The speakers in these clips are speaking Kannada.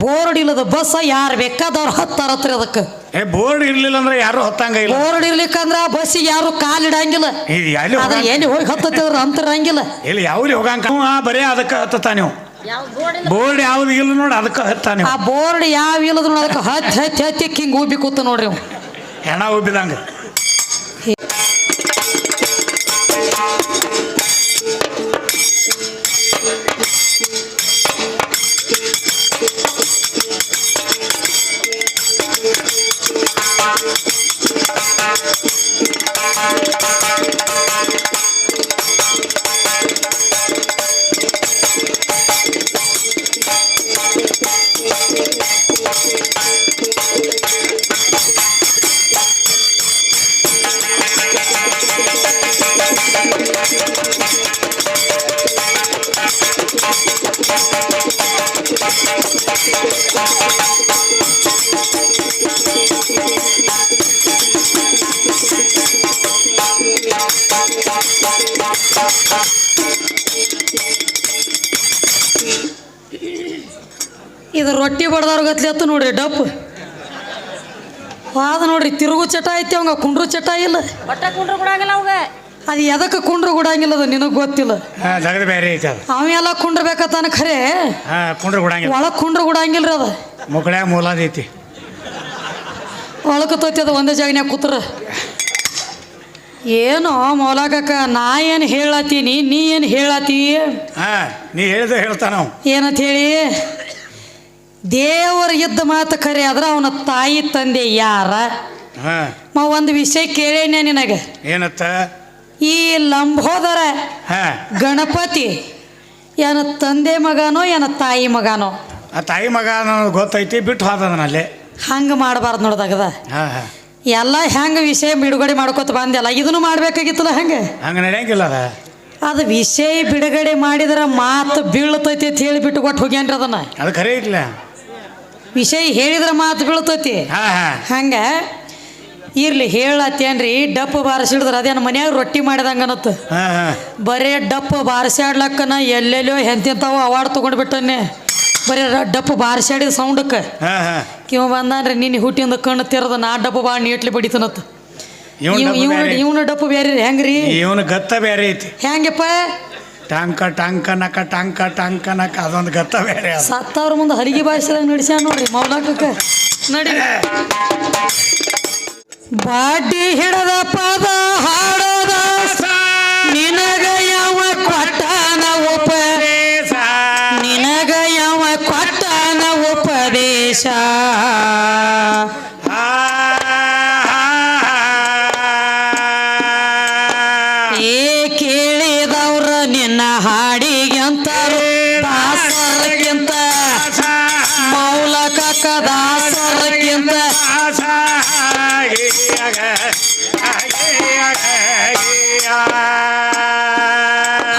ಬೋರ್ಡ್ ಇಲ್ಲದ ಬಸ್ ಯಾರು ಬೇಕಾದವ್ರು ಹತ್ತಾರತ್ರಿ ಅದಕ್ಕೆ. ಬೋರ್ಡ್ ಇರ್ಲಿಲ್ಲ ಅಂದ್ರೆ ಯಾರು ಹತ್ತಂಗ ಇಲ್ಲ. ಬೋರ್ಡ್ ಇರ್ಲಿಕ್ಕಂದ್ರ ಬಸ್ಸಿಗೆ ಯಾರು ಕಾಲಿಡಂಗಿಲ್ಲ. ಆದ್ರೆ ಎಲ್ಲಿ ಹೋಗಿ ಹತ್ತತ್ತಿದ್ರ ಅಂತರಂಗಿಲ್ಲ. ಇಲ್ಲಿ ಯಾವ್ದು ಹೋಗಂಗ ಬರೀ ಅದಕ್ಕೆ ಹತ್ತ ನೀವು. ಬೋರ್ಡ್ ಯಾವ್ದು ಇಲ್ಲ ನೋಡಿ ಅದಕ್ಕೆ ಹತ್ತಾನೆ. ಆ ಬೋರ್ಡ್ ಯಾವ ಇಲ್ಲದ ನೋಡಿ ಅದಕ್ಕೆ ಹತ್ತಿ ಹಿಂಗೆ ಉಬ್ಬಿ ಕೂತ ನೋಡ್ರಿ ಅವ್ ಹೆಣ ಉಬ್ಬಿದಂಗ. ಇದು ರೊಟ್ಟಿ ಬಡ್ದವ್ರ ಗತ್ಲಿ ಹತ್ತು ನೋಡ್ರಿ ಡಪ್ ಅದ ನೋಡ್ರಿ. ತಿರುಗು ಚಟ ಐತಿ ಅವಂಗ, ಕುಂಡ್ರು ಚಟ ಇಲ್ಲ. ಕುಂಡ್ರು ಕೊಡಂಗಿಲ್ಲ ಅವಾಗ. ಅದು ಎದಕ್ಕೆ ಕುಂಡ್ರು ಕೊಡಂಗಿಲ್ಲ ಅದು ನಿನಗೆ ಗೊತ್ತಿಲ್ಲ. ಅವೆಲ್ಲ ಕುಂಡ್ರಬೇಕತ್ತಾನ ಖರೆ ಒಳಗೆ ಕುಂಡ್ರು ಕೊಡಂಗಿಲ್ರಿ. ಅದ ಮುಕ್ಕಳ್ಯಾಗ ಮೂಲದೈತಿ ಒಳಗೆ ತೋತಿ ಅದು ಒಂದೇ ಜಾಗನ್ಯಾಗ ಕೂತ್ರ. ಏನೋ ಮೌಲಾಕಕ್ಕ ನಾ ಏನು ಹೇಳತ್ತೀನಿ ನೀ ಏನು ಹೇಳತ್ತಿ? ನೀ ಹೇಳಿದ ಹೇಳ್ತಾನ ಏನಂತ ಹೇಳಿ ದೇವರ ಇದ್ದ ಮಾತು ಖರೆ ಆದ್ರೆ ಅವನ ತಾಯಿ ತಂದೆ ಯಾರ ಒಂದು ವಿಷಯ ಕೇಳೇನೆ ನಿನಗೆ. ಏನತ್ತ? ಈ ಲಂಬೋದರ ಗಣಪತಿ ಏನ ತಂದೆ ಮಗನೋ ಏನ ತಾಯಿ ಮಗನೋ? ಆ ತಾಯಿ ಮಗ ಗೊತ್ತೈತಿ, ಬಿಟ್ಟು ಹೋದನಲ್ಲಿ ಹಂಗೆ ಮಾಡಬಾರ್ದು ನೋಡ್ದಾಗದ. ಎಲ್ಲ ಹೆಂಗೆ ವಿಷಯ ಬಿಡುಗಡೆ ಮಾಡ್ಕೊತ ಬಂದೆಲ್ಲ ಇದನ್ನು ಮಾಡ್ಬೇಕಾಗಿತ್ತಲ್ಲ. ಹಂಗೆ ನಡೆಯಂಗಿಲ್ಲ. ಅದು ವಿಷಯ ಬಿಡುಗಡೆ ಮಾಡಿದ್ರೆ ಮಾತು ಬೀಳ್ತೈತಿ ಅಂತ ಹೇಳಿ ಬಿಟ್ಟು ಕೊಟ್ಟು ಹೋಗ್ಯಾನ್ರಿ ಅದನ್ನ. ಅದು ಖರೆ ಇಲ್ಲ. ವಿಷಯ ಹೇಳಿದ್ರೆ ಮಾತು ಬೀಳ್ತೈತಿ. ಹಂಗ ಇರ್ಲಿ ಹೇಳತ್ತೇನ್ರಿ. ಡಪ್ಪು ಬಾರಿಸಿಡಿದ್ರೆ ಅದೇನು ಮನ್ಯಾಗ ರೊಟ್ಟಿ ಮಾಡಿದಂಗ ಅನ್ನತ್ತ. ಬರೇ ಡಪ್ಪು ಬಾರಿಸಾಡ್ಲಕ್ಕನ ಎಲ್ಲೆಲ್ಲೋ ಎಂತೆಂತಾವ ಅವಾರ್ಡ್ ತೊಗೊಂಡ್ಬಿಟ್ಟನೆ. ಬರೀ ಡಪ್ಪು ಬಾರಿಸಾಡಿದ ಸೌಂಡಕ್ಕೆ ಕಿವ ಬಂದಾನ್ರಿ. ನಿನ್ನ ಹುಟ್ಟಿಂದ ಕಣ್ಣು ತೆರೆದ ನಾ ಡಪ್ಪು ಭಾಳ ನೀಟ್ಲಿ ಬಡಿತನತ್ತ. ಇವನು ಡಪ್ಪು ಬೇರೆ ಹೆಂಗ್ರಿ? ಇವನು ಗತ್ತ ಬೇರೆ ಐತಿ. ಹೆಂಗಪ್ಪ? ಟಾಂಕ ಟಾಂಕ ನಕ ಟಾಂಕ ಟಾಂಕ ನಕ ಅದೊಂದು ಗತ್ತ ಬೇರೆ. ಸತ್ತವ್ರ ಮುಂದೆ ಹಲಿಗೆ ಬಾರಿಸಿದಾಗ ನಡೆಸ್ಯಾನ ನೋಡ್ರಿ ಮೌಲಾಕಕ್ಕ. ನಡಿ ಬಾಡಿ ಹಿಡದ ಪದ ಹಾಡೋದ ನಿನಗ ಯಾವ ಕೊಟ್ಟನ ಉಪದೇಶ, ನಿನಗ ಯಾವ ಕೊಟ್ಟನ ಉಪದೇಶ. ಕೇಳಿದವ್ರ ನಿನ್ನ ಹಾಡಿಗೆ ಅಂತಾರು ದಾಸರಕ್ಕಿಂತ ಮೌಲಕಕ್ಕ ದಾಸರಕ್ಕಿಂತ.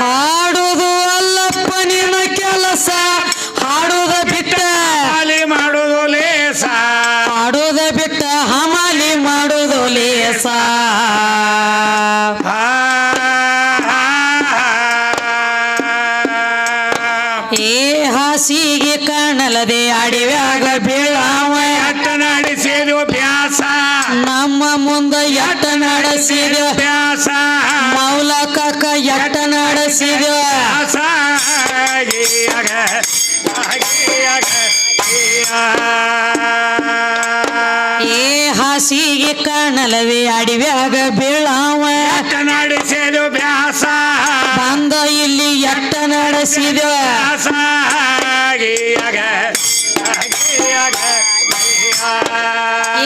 ಹಾಡುದು ಅಲ್ಲಪ್ಪ ನಿನ್ನ ಕೆಲಸ, ಹಾಡುದ ಬಿಟ್ಟ ಮಾಡುದು ಲೇಸ, ಹಾಡುದ ಬಿಟ್ಟ ಹಮಾಲಿ ಮಾಡುದು ಲೇಸ. ಹಾಸಿಗೆ ಕಾಣಲದೆ ಅಡಿವ್ಯಾಗ ಬೀಳಾವ ಎಟ್ಟ ನಡೆಸಿದ ಅಭ್ಯಾಸ, ನಮ್ಮ ಮುಂದ ಎಟ್ಟ ನಡೆಸಿದ ಅಭ್ಯಾಸ, ಮೌಲಕಕ್ಕ ಎಟ್ಟ ನಡೆಸಿದ. ಹಾಸಿಗೆ ಕಾಣಲವೆ ಅಡಿವ್ಯಾಗ ಬೀಳಾವ ಎಟ್ಟ ನಡೆಸಿದ ಅಭ್ಯಾಸ, ಬಂದ ಇಲ್ಲಿ ಎಟ್ಟ ನಡೆಸಿದ.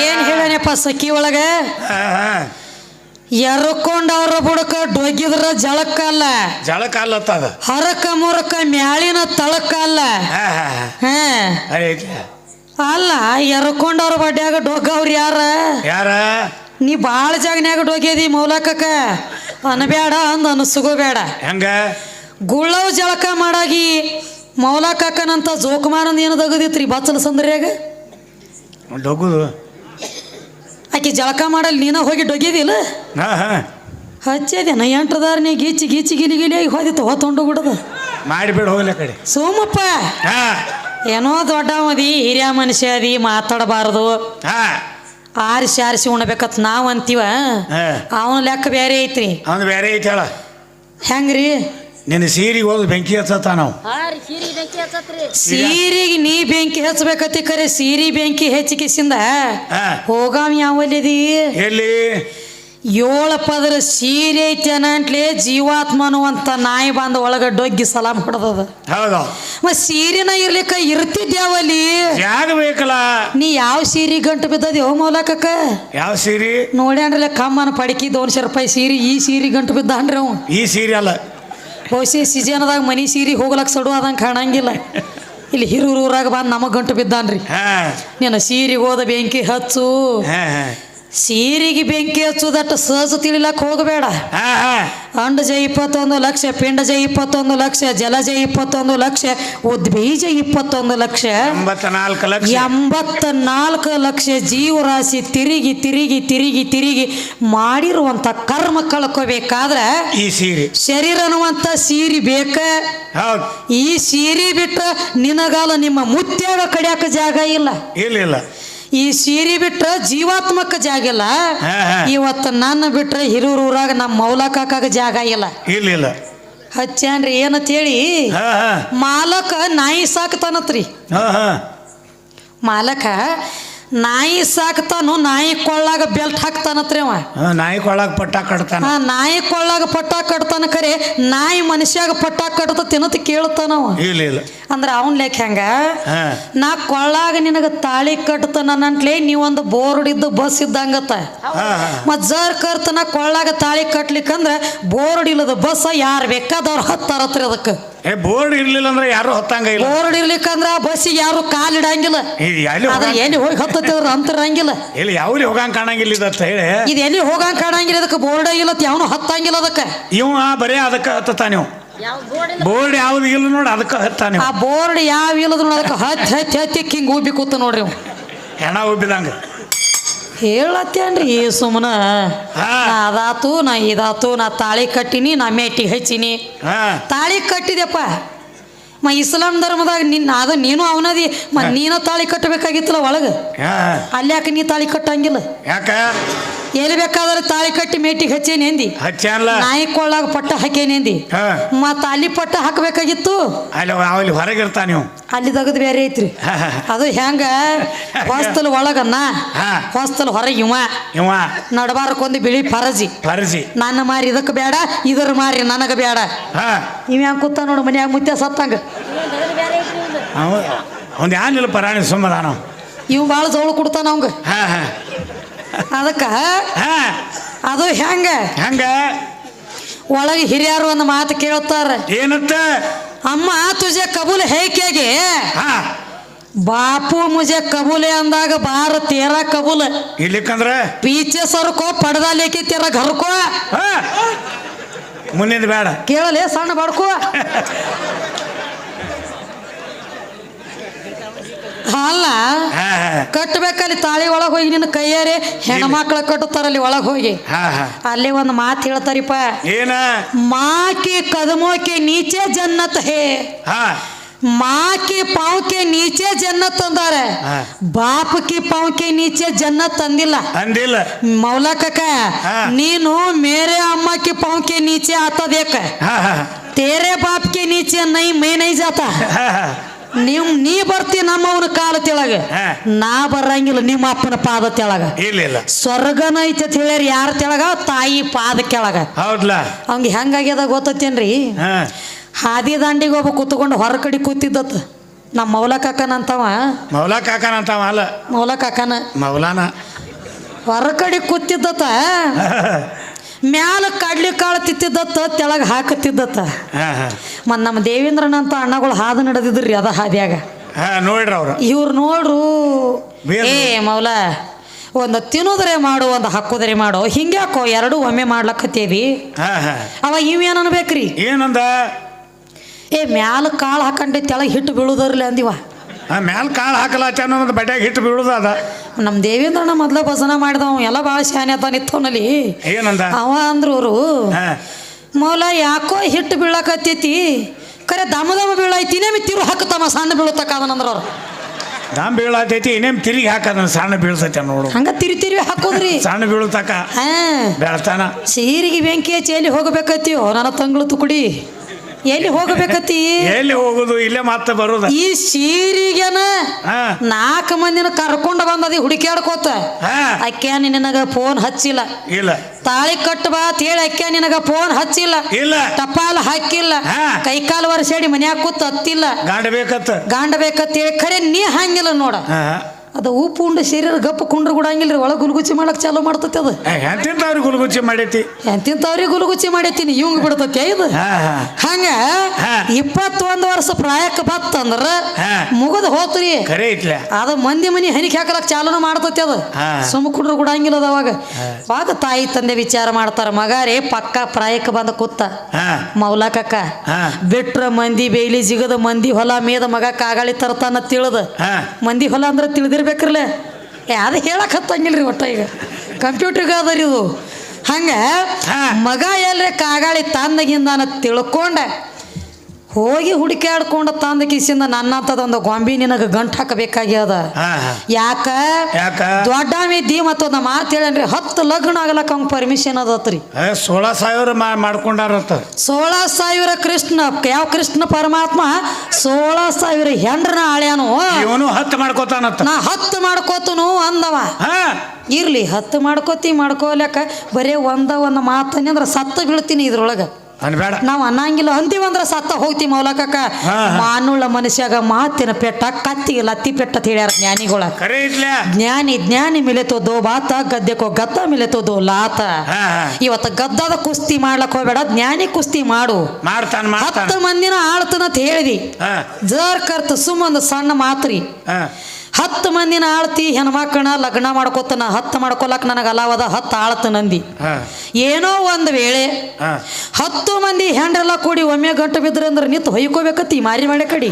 ಏನ್ ಹೇಳನಪ್ಪ ಸಖಿ ಒಳಗ? ಎರ್ಕೊಂಡವ್ರ ಬುಡಕ ಡೊಗ್ಗಿದ್ರ ಜಳಕ್ಕಲ್ಲ, ಜಳಕಲ್ಲತ್ತದ ಹರಕ ಮುರಕ ಮ್ಯಾಳಿನ ತಳಕಲ್ಲ. ಅಲ್ಲ ಎರ್ಕೊಂಡವ್ರ ಬಡ್ಡ್ಯಾಗ ಡೊಗ್ಗವ್ರ ಯಾರ? ಯಾರ? ನೀ ಭಾಳ ಜಾಗನ್ಯಾಗ ಡೊಗ್ಯದಿ ಮೌಲಾಕಕ್ಕ. ಅನ್ಬೇಡ ಅಂದ ಅನಸ್ಕೋಬೇಡ. ಹೆಂಗ ಗುಳ್ಳವ್ ಜಳಕ ಮಾಡಾಗಿ ಮೌಲಾಕಕ್ಕನಂತ ಜೋಕುಮಾರನ್ ಏನು ತಗದಿತ್ರಿ ಬಚ್ಚಲ ಸಂದ್ರ್ಯಾಗ ಡೊಗ್ಗುದು. ಆಕೆ ಜಳಕ ಮಾಡಲ್ ನೀನ ಹೋಗಿ ಡೊಗ್ಗಿದಿಲ್ಲ? ಹಚ್ಚೇದೇನ ಎಂಟ್ರದಾರನೇ ಗೀಚಿ ಗೀಚಿ ಗಿಲಿ ಗಿಲಿಯಾಗಿ ಹೋದಿತ್ತು ಹೊತ್ತೊಂಡು ಬಿಡದ ಮಾಡಿಬಿಡು ಹೋಗ್ಲಿ ಕಡೆ ಸೋಮಪ್ಪ. ಏನೋ ದೊಡ್ಡ ಮದಿ ಹಿರಿಯ ಮನುಷ್ಯ ಅದಿ ಮಾತಾಡಬಾರ್ದು ಹಾ ಆರಿಸಿ ಉಣ್ಬೇಕತ್ ನಾವ್ ಅಂತೀವ ಅವನ ಲೆಕ್ಕ ಬೇರೆ ಐತ್ರಿ ಅವ್ನು ಬೇರೆ ಐತಿ ಹೇಳ ಹೆಂಗ್ರಿ ನಿನ್ನ ಸೀರಿಗೆ ಹೋದ್ ಬೆಂಕಿ ಹಚ್ಚತ್ತ ನಾವು ಸೀರಿಗೆ ನೀ ಬೆಂಕಿ ಹಚ್ಬೇಕತಿ ಖರೆ ಸೀರಿ ಬೆಂಕಿ ಹೆಚ್ಚಿಕಿಸಿಂದ ಹೋಗಾಮ ಯಾವಲ್ಲಿದಿ ಎಲ್ಲಿ 7 ಪದರ ಸೀರೆ ಐತಿ ಅನ್ನಂಟ್ಲೆ ಜೀವಾತ್ಮನು ಅಂತ ನಾಯಿ ಬಂದ ಒಳಗ ಡೊಗ್ಗಿ ಸಲಾಮ್ ಹೊಡೆದದ ಹೌದು ಮತ್ ಸೀರೆನ ಇರ್ಲಿಕ್ಕ ಇರ್ತಿದ್ಯಾವಲ್ಲಿ ಯಾಗ ಬೇಕಲ್ಲ ನೀ ಯಾವ ಸೀರೆ ಗಂಟು ಬಿದ್ದದ ಮೌಲಕಕ್ಕ ಯಾವ ಸೀರೆ ನೋಡ್ಯಾನ್ರಲ್ಲ ಕಮ್ಮನ ಪಡಕಿ 200 ರೂಪಾಯಿ ಸೀರೆ ಈ ಸೀರೆ ಗಂಟು ಬಿದ್ದಾನ್ರಿ ಅವ ಈ ಸೀರೆ ಅಲ್ಲ ಬಹುಶಃ ಸೀಜನದಾಗ ಮನಿ ಸೀರೆ ಹೋಗ್ಲಕ್ ಸಡು ಆದಂಗೆ ಕಾಣಂಗಿಲ್ಲ ಇಲ್ಲಿ ಹಿರೂರಾಗ ಬಂದು ನಮಗ್ ಗಂಟು ಬಿದ್ದಾನ್ರಿ ನೀನು ಸೀರೆಗೆ ಹೋದ ಬೆಂಕಿ ಹಚ್ಚು ಸೀರೆಗೆ ಬೆಂಕಿ ಹಚ್ಚುದಟ್ಟ ಸಹಜ ತಿಳಿಲಕ್ ಹೋಗಬೇಡ ಅಂಡಜ 21 ಲಕ್ಷ ಪಿಂಡಜ 21 ಲಕ್ಷ ಜಲಜ 21 ಲಕ್ಷ ಉದ್ಬೀಜ 21 ಲಕ್ಷ 84 ಲಕ್ಷ ಜೀವರಾಶಿ ತಿರುಗಿ ತಿರುಗಿ ತಿರುಗಿ ತಿರುಗಿ ಮಾಡಿರುವಂತ ಕರ್ಮ ಕಳ್ಕೋಬೇಕಾದ್ರೆ ಈ ಸೀರೆ ಶರೀರ ಅನ್ನುವಂತ ಸೀರೆ ಬೇಕ ಈ ಸೀರೆ ಬಿಟ್ಟ ನಿನಗಾಲ ನಿಮ್ಮ ಮುತ್ಯಾಗ ಕಡಿಯಾಕ ಜಾಗ ಇಲ್ಲ ಇಲ್ಲ ಈ ಸೀರೆ ಬಿಟ್ರ ಜೀವಾತ್ಮಕ ಜಾಗ ಇಲ್ಲ ಇವತ್ತು ನನ್ನ ಬಿಟ್ರೆ ಹಿರೂರಾಗ ನಮ್ಮ ಮೌಲಕಾಕಾಗ ಜಾಗ ಇಲ್ಲ ಹಚ್ಚಾನ್ರಿ ಏನಂತ ಹೇಳಿ ಮಾಲಕ ನಾಯಿ ಸಾಕ್ತಾನತ್ರಿ ಮಾಲಕ ನಾಯಿ ಸಾಕ್ತಾನು ನಾಯಿ ಕೊಳ್ಳಾಗ ಬೆಲ್ಟ್ ಹಾಕ್ತಾನತ್ರಿ ಅವ ನಾಯಿ ಕೊಳ್ಳಾಗ ಪಟ್ಟ ಕಟ್ತಾನ ನಾಯಿ ಕೊಳ್ಳಾಗ ಪಟ್ಟ ಕಟ್ತಾನ ಖರೆ ನಾಯಿ ಮನುಷ್ಯಾಗ ಪಟ್ಟ ಕಟ್ತ ತಿನ್ನತ್ ಕೇಳ್ತಾನವ ಇಲ್ಲ ಅಂದ್ರ ಅವನ್ ಲೆಕ್ಕ ಹೆಂಗ ನಾ ಕೊಳ್ಳಾಗ ನಿನಗ ತಾಳಿ ಕಟ್ತಾನ ನಂಟ್ಲೆ ನೀವೊಂದು ಬೋರ್ಡ್ ಇದ್ದು ಬಸ್ ಇದ್ದಂಗತ್ತ ಮತ್ ಜರ್ ಕರ್ತನ ಕೊಳ್ಳಾಗ ತಾಳಿ ಕಟ್ಲಿಕ್ಕಂದ್ರ ಬೋರ್ಡ್ ಇಲ್ಲದ ಬಸ್ ಯಾರು ಬೇಕಾದವ್ರು ಹತ್ತಾರತ್ರಿ ಅದಕ್ಕೆ ಬೋರ್ಡ್ ಇರ್ಲಿಲ್ಲ ಅಂದ್ರೆ ಯಾರು ಹತ್ತಂಗಿಲ್ಲ ಬೋರ್ಡ್ ಇರ್ಲಿಕ್ಕಂದ್ರ ಬಸ್ಸಿಗೆ ಯಾರು ಕಾಲಿಡಂಗಿಲ್ಲ ಎಲ್ಲಿ ಹೋಗಿ ಹತ್ತವ್ರು ಅಂತರಂಗಿಲ್ಲ ಇಲ್ಲಿ ಯಾವ್ಲಿ ಹೋಗಂಗ್ ಕಾಣಂಗಿಲ್ಲ ಇದತ್ತ ಹೇಳಿ ಇದು ಎಲ್ಲಿ ಹೋಗಂಗ್ ಕಾಣಂಗಿಲ್ಲ ಅದಕ್ಕೆ ಬೋರ್ಡ್ ಇಲ್ಲ ಯಾವನು ಹತ್ತಂಗಿಲ್ಲ ಅದಕ್ಕೆ ಇವ ಬರೀ ಅದಕ್ಕೆ ಹತ್ತ ನೀವು ಬೋರ್ಡ್ ಯಾವ್ದು ಇಲ್ಲ ನೋಡಿ ಅದಕ್ಕೆ ಹತ್ತಾನೆ ಆ ಬೋರ್ಡ್ ಯಾವ ಇಲ್ಲದ ನೋಡಿ ಅದಕ್ಕೆ ಹತ್ತಿ ಹಿಂಗ್ ಉಬ್ಬಿ ಕೂತ ನೋಡ್ರಿ ಹೆಣ ಉಬ್ಬಿದಂಗ ಹೇಳತ್ತೇನ್ರಿ ಸುಮ್ಮನ ಅದಾತು ನಾ ಇದಾತು ನಾ ತಾಳಿ ಕಟ್ಟಿನಿ ನಾ ಮೇಟಿಗೆ ಹಚ್ಚಿನಿ ತಾಳಿ ಕಟ್ಟಿದೆಪ್ಪ ಇಸ್ಲಾಂ ಧರ್ಮದಾಗ ನೀನು ಅವನದಿ ನೀನು ತಾಳಿ ಕಟ್ಟಬೇಕಾಗಿತ್ತಲ್ಲ ಒಳಗ ಅಲ್ಲಿ ಯಾಕೆ ನೀ ತಾಳಿ ಕಟ್ಟಂಗಿಲ್ಲ ಯಾಕ ಎಲ್ಲಿ ಬೇಕಾದ್ರೆ ತಾಳಿ ಕಟ್ಟಿ ಮೇಟಿಗೆ ಹಚ್ಚೇನೆಂದಿ ನಾಯಿ ಕೊಳ್ಳಾಗ ಪಟ್ಟ ಹಾಕೇನೆಂದಿ ಮತ್ತ ಅಲ್ಲಿ ಪಟ್ಟ ಹಾಕಬೇಕಾಗಿತ್ತು ಅಲ್ಲಿ ಹೊರಗಿರ್ತಾನ ನೀವು ಅಲ್ಲಿ ತೆಗದ್ ಬೇರೆ ಐತ್ರಿ ಅದು ಹೆಂಗ ಹೊಸ್ತಲ್ ಒಳಗನ್ನ ಹೊಸ್ತಲ್ ಹೊರಗೆ ಇವ ನಡಬಾರಕ್ಕೊಂದು ಬಿಳಿ ಫರಜಿ ನನ್ನ ಮಾರಿ ಇದಕ್ಕೆ ಬೇಡ ಇದರ ಮಾರಿ ನನಗ ಬೇಡ ಇವ ಹೆಂಗ್ ಕೂತ ನೋಡು ಮನ್ಯಾಗ ಮುತ್ಯ ಸತ್ತಂಗ ಅವ್ನು ಯಾನಿಲ್ಲ ಪರಾಣಿ ಸುಮ್ಮದಾನ ಇವ್ ಭಾಳ ಜೋಳು ಕೊಡ್ತಾನ ಅವಂಗ ಅದಕ್ಕ ಅದು ಹೆಂಗ ಒಳಗೆ ಹಿರಿಯರು ಒಂದು ಮಾತು ಕೇಳ್ತಾರ ಏನಂತ ಅಮ್ಮ ತುಜೆ ಕಬೂಲ್ ಹೇಗೆ ಬಾಪು ಮುಜೆ ಕಬೂಲೆ ಅಂದಾಗ ಬಾರ ತೇರ ಕಬೂಲ್ ಇಲ್ಲಿಕಂದ್ರ ಪೀಚೆ ಸರ್ಕೋ ಪಡದ ಲೇಕಿ ತೇರ ಘರ್ಕೋ ಮುಂದಿನ ಬೇಡ ಕೇಳಲೇ ಸಣ್ಣ ಬಡ್ಕೋ ಅಲ್ಲ ಕಟ್ಟಬೇಕಲ್ಲಿ ತಾಳಿ ಒಳಗೆ ಹೋಗಿ ನಿನ್ನ ಕೈಯಾರೆ ಹೆಣ್ಮಕ್ಳ ಕಟ್ಟುತ್ತಾರಲ್ಲಿ ಒಳಗೆ ಹೋಗಿ ಅಲ್ಲಿ ಒಂದು ಮಾತು ಹೇಳ್ತಾರಿಪ್ಪ ಏನ ಮಾಕಿ ಕದಮೋಕೆ ನೀಚೆ ಜನ್ನತ್ ಹೇ ಮಾಕಿ ಪಾವ್ಕೆ ನೀಚೆ ಜನ್ನತ್ ಅಂದಾರೆ ಬಾಪಕಿ ಪಾವ್ಕೆ ನೀಚೆ ಜನ್ನತ್ ಅಂದಿಲ್ಲ ಮೌಲಕ ನೀನು ಮೇರೆ ಅಮ್ಮಕಿ ಪಾವ್ಕೆ ನೀಚೆ ಆತದೇಕ ತೇರೆ ಬಾಪ್ಗೆ ನೀಚೆ ನೈ ಮೈ ನೈ ಜಾತ ನೀ ಬರ್ತಿ ನಮ್ಮವನ ಕಾಲ ತೆಳಗ ನಾ ಬರಂಗಿಲ್ಲ ನಿಮ್ಮ ಅಪ್ಪನ ಪಾದ ತೆಳಗ ಇಲ್ಲ ಸ್ವರ್ಗನ ಐತೆ ಹೇಳ್ಯಾರ ಯಾರ ತೆಳಗ ತಾಯಿ ಪಾದ ಕೆಳಗ ಹೌದ್ಲಾ ಅವಂಗ ಹೆಂಗಾಗ್ಯದ ಗೊತ್ತೇನ್ರಿ ಹಾದಿ ದಾಂಡಿಗೆ ಒಬ್ಬ ಕೂತ್ಕೊಂಡು ಹೊರ ಕಡೆ ಕೂತಿದ್ದತ್ ನಮ್ಮ ಮೌಲ ಕಾಕನಂತವ ಅಲ್ಲ ಮೌಲಾನ ಹೊರ ಕಡೆ ಕೂತಿದ್ದತ್ತ ಮ್ಯಾಲ ಕಡ್ಲಿ ಕಾಳು ತಿತ್ತಿದ್ದತ್ತ ತೆಳಗ ಹಾಕತ್ತಿದ್ದತ್ತ ಮತ್ ನಮ್ಮ ದೇವೇಂದ್ರನಂತ ಅಣ್ಣಗಳು ಹಾದು ನಡೆದಿದ್ರಿ ಅದ ಹಾದಿಯಾಗ ನೋಡ್ರಿ ಅವ್ರ ಇವ್ರು ನೋಡ್ರು ಏ ಮೌಲ ಒಂದು ತಿನ್ನುದರೆ ಮಾಡು ಒಂದು ಹಾಕುದರೆ ಮಾಡು ಹಿಂಗ್ಯಾಕೋ ಎರಡು ಒಮ್ಮೆ ಮಾಡ್ಲಕತ್ತೇವಿ ಅವ ಇವೇನು ಅನ್ಬೇಕ್ರಿ ಏನಂದ ಮ್ಯಾಲ ಕಾಳು ಹಾಕಂಡೆ ತೆಳಗ ಹಿಟ್ಟು ಬೀಳುದರ್ಲಿ ಅಂದಿವ ಮ್ಯಾಲ ಕಾಳು ಹಾಕಲ್ಲ ಅನ್ನೋದು ಬಡ್ಯಾಗ ಹಿಟ್ಟು ಬೀಳುದ ಅದ ನಮ್ಮ ದೇವೇಂದ್ರನ ಮೊದ್ಲ ಭಜನ ಮಾಡಿದವ ಎಲ್ಲ ಭಾಳ ಶಾನೆ ಅದ ನಿತ್ತವನಲ್ಲಿ ಏನಂದ ಅವ ಅಂದ್ರು ಅವರು ಮೌಲ ಯಾಕೋ ಹಿಟ್ಟು ಬೀಳಕತ್ತೈತಿ ಖರೆ ದಮ ಬೀಳೈತಿ ಇನ್ನೇಮಿ ತಿರು ಹಾಕುತ್ತಮ್ಮ ಸಣ್ಣ ಬೀಳುತ್ತಕ್ಕ ಅದನಂದ್ರ ಅವ್ರು ದಾಮ್ ಬೀಳತೈತಿ ಇನ್ನೇಮ್ ತಿರುಗಿ ಹಾಕದನ್ನ ಸಣ್ಣ ಬೀಳ್ತೈತೆ ನೋಡು ಹಂಗ ತಿರಿ ಹಾಕೋದ್ರಿ ಸಣ್ಣ ಬೀಳುತ್ತಕ ಹಾ ಬೆಳತಾನ ಸೀರಿಗೆ ಬೆಂಕಿ ಹಚ್ಚಿ ಎಲ್ಲಿ ಹೋಗಬೇಕತ್ತೀವೋ ನನ್ನ ತಂಗಳು ತುಕುಡಿ ಎಲ್ಲಿ ಹೋಗಬೇಕತ್ತಿ ಎಲ್ಲಿ ಹೋಗುದು ಇಲ್ಲೇ ಮತ್ತೆ ಬರುದ ಈ ಸೀರಿಗೆನ 4 ಮಂದಿನ ಕರ್ಕೊಂಡು ಬಂದದಿ ಹುಡುಕ್ಯಾಡ್ಕೋತ ಅಕ್ಕ ನಿನಗ ಫೋನ್ ಹಚ್ಚಿಲ್ಲ ಇಲ್ಲ ತಾಳಿ ಕಟ್ ಬಾ ಅಂತ ಹೇಳಿ ಅಕ್ಕ ನಿನಗ ಫೋನ್ ಹಚ್ಚಿಲ್ಲ ಇಲ್ಲ ಟಪಾಲ್ ಹಾಕಿಲ್ಲ ಕೈಕಾಲು ವರ್ಷಾಡಿ ಮನ್ಯಾಗ ಕೂತ್ ಹತ್ತಿಲ್ಲ ಗಾಂಡ ಬೇಕತ್ತ ಹೇಳಿ ಖರೆ ನೀ ಹಂಗಿಲ್ಲ ನೋಡ ಅದು ಉಪ್ಪು ಉಂಡು ಶರೀರ ಗಪ್ಪ ಕುಂಡ್ರು ಗುಡಂಗಿಲ್ರಿ ಒಳಗೆ ಗುಲ್ಗುಚ್ಚಿ ಮಾಡಕ್ ಚಾಲು ಮಾಡ್ತತಿ ಅದು ಎಂತಿಂತವ್ರಿಗೆ ಗುಲ್ಗುಚ್ಚಿ ಮಾಡೈತಿ ಎಂತಿಂತವ್ರಿಗೆ ಗುಲ್ಗುಚ್ಚಿ ಮಾಡೈತೀನಿ ಇವಂಗ್ ಬಿಡ್ತತಿ ಇದು ಹಂಗ 21 ವರ್ಷ ಪ್ರಾಯಕ್ಕೆ ಬತ್ತಂದ್ರ ಮುಗದ್ ಹೋತ್ರಿ ಖರೆ ಐತ್ಲ ಅದ ಮಂದಿ ಮನಿ ಹನಿಕ್ ಹಾಕಲಕ್ ಚಾಲೂನು ಮಾಡ್ತತಿ ಅದು ಸುಮ್ಮ ಕುಂಡ್ರು ಗುಡಂಗಿಲ್ಲ ಅದ ಅವಾಗ ತಾಯಿ ತಂದೆ ವಿಚಾರ ಮಾಡ್ತಾರ ಮಗಾರೇ ಪಕ್ಕ ಪ್ರಾಯಕ್ಕೆ ಬಂದ ಕೂತ ಮೌಲಾಕಕ್ಕ ಬಿಟ್ರ ಮಂದಿ ಬೇಲಿ ಜಿಗದ ಮಂದಿ ಹೊಲ ಮೇದ ಮಗ ಕಾಗಾಳಿ ತರ್ತಾನ ತಿಳಿದ ಮಂದಿ ಹೊಲ ಅಂದ್ರೆ ತಿಳಿದಿರ್ಬೇಕ್ರಲ್ಲ ಅದು ಹೇಳಕ್ ಹತ್ತಂಗಿಲ್ರಿ ಒಟ್ಟ ಈಗ ಕಂಪ್ಯೂಟರ್ಗೆ ಅದರಿ ಇದು ಹಂಗ ಮಗ ಎಲ್ರಿ ಕಾಗಾಳಿ ತಂದಗಿಂದಾನ ತಿಳ್ಕೊಂಡ ಹೋಗಿ ಹುಡುಕ್ಯಾಡ್ಕೊಂಡ ತಂದ ಕಿಸಿಂದ ನನ್ನಂತದ ಒಂದು ಗೊಂಬಿ ನಿನಗ ಗಂಟು ಹಾಕಬೇಕಾಗ್ಯದ ಯಾಕ ದೊಡ್ಡವಿದ್ದಿ ಮತ್ತೊಂದು ಮಾತು ಹೇಳನ್ರಿ 10 ಲಗ್ನ ಆಗ್ಲಕ್ಕ ಅವ್ನ ಪರ್ಮಿಷನ್ ಅದತ್ರಿ 16,000 ಮಾಡ್ಕೊಂಡಾರತ್ತ 16,000 ಕೃಷ್ಣ ಯಾವ ಕೃಷ್ಣ ಪರಮಾತ್ಮ 16,000 ಹೆಂಡ್ರನ ಆಳ್ಯಾನು ಇವನು 10 ಮಾಡ್ಕೋತಾನತ್ತ ನಾ 10 ಮಾಡ್ಕೋತನು ಅಂದವ ಇರ್ಲಿ 10 ಮಾಡ್ಕೋಲಕ್ಕ ಬರೇ ಒಂದು ಮಾತನಿ ಅಂದ್ರ ಸತ್ತ ಬೀಳ್ತೀನಿ ಇದ್ರೊಳಗ ನಾವ್ ಅನ್ನಂಗಿಲ್ಲ ಅಂತೀವಂದ್ರ ಸತ್ತ ಹೋಗ್ತಿ ಮೌಲಕಕ್ಕ ಮಾನುಳ್ಳ ಮನುಷ್ಯಾಗ ಮಾತಿನ ಪೆಟ್ಟ ಕತ್ತಿಗೆ ಲತ್ತಿ ಪೆಟ್ಟ ಅಂತ ಹೇಳ್ಯಾರ ಜ್ಞಾನಿಗಳ ಜ್ಞಾನಿ ಮಿಲೆತೋ ದೋ ಬಾತ ಗದ್ದೆಕೋ ಗದ್ದ ಮಿಲೆತೋ ದೋ ಲಾತ ಇವತ್ತ ಗದ್ದದ ಕುಸ್ತಿ ಮಾಡ್ಲಕ್ ಹೋಗ್ಬೇಡ ಜ್ಞಾನಿ ಕುಸ್ತಿ ಮಾಡು 10 ಮಂದಿನ ಆಳ್ತನಂತ ಹೇಳಿದಿ ಜರ್ ಕರ್ತ ಸುಮ್ಮೊಂದು ಸಣ್ಣ ಮಾತ್ರಿ 10 ಮಂದಿನ ಆಳ್ತಿ ಹೆಣ್ಮಕ್ಕಳನ್ನ ಲಗ್ನ ಮಾಡ್ಕೋತನ 10 ಮಾಡ್ಕೊಲಕ್ ನನಗೆ ಅಲಾವದ 10 ಆಳ್ತ ನಂದಿ ಏನೋ ಒಂದು ವೇಳೆ 10 ಮಂದಿ ಹೆಂಡ್ರೆಲ್ಲ ಕೂಡಿ ಒಮ್ಮೆ ಗಂಟು ಬಿದ್ರೆ ಅಂದ್ರೆ ನಿಂತು ಹೊಯ್ಕೋಬೇಕತ್ತಿ ಮಾರಿ ಮಾಡಿ ಕಡಿ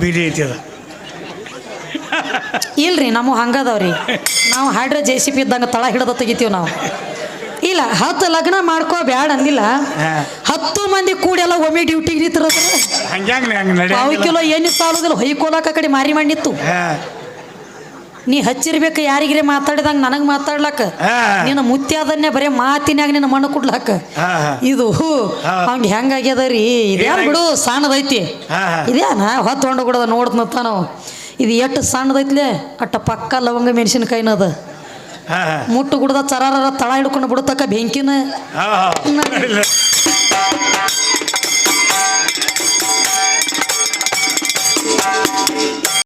ಬೀಡಿ ಐತಿ ಅದ ಇಲ್ರಿ ನಮ್ಮ ಹಂಗದವ್ರಿ ನಾವು ಹೈಡ್ರ JCB ಇದ್ದಂಗ ತಳ ಹಿಡ್ದ ತೆಗಿತೀವಿ ನಾವು ಇಲ್ಲ 10 ಲಗ್ನ ಮಾಡ್ಕೋ ಬ್ಯಾಡ ಅಂದಿಲ್ಲ 10 ಮಂದಿ ಕೂಡಿ ಎಲ್ಲ ಒಮ್ಮೆ ಡ್ಯೂಟಿಗೆ ನಿಂತಿರ ಕಿಲೋ ಎಣ್ಣೆ ಸಾಲೋದಿಲ್ಲ ಹೊಯ್ಕೋಲಕ್ಕ ಕಡೆ ಮಾರಿ ಮಾಡಿ ನಿಂತು ನೀ ಹಚ್ಚಿರ್ಬೇಕು ಯಾರಿಗ್ರೆ ಮಾತಾಡಿದಂಗ ನನಗ್ ಮಾತಾಡ್ಲಕ್ಕ ನೀನು ಮುತ್ಯಾದನ್ನೇ ಬರೇ ಮಾತಿನಾಗ ನಿನ್ನ ಮಣ್ಣು ಕುಡ್ಲಾಕ ಇದು ಹಂಗ ಹೆಂಗಾಗ್ಯದರಿ ಇದ್ಯಾರು ಬಿಡು ಸಣ್ಣದೈತಿ ಇದ್ಯಾನ ಹೊತ್ತು ಕೊಡೋದ ನೋಡ್ತನತ್ತ ನಾವು ಇದು ಎಷ್ಟು ಸಣ್ಣದೈತ್ಲೆ ಅಟ್ಟ ಪಕ್ಕ ಲವಂಗ ಮೆಣಸಿನಕಾಯಿನದ ಮುಟ್ಟು ಗುಡ್ದ ಚರಾರ ತಳ ಹಿಡ್ಕೊಂಡು ಬಿಡುತ್ತಕ್ಕ ಬೆಂಕಿನ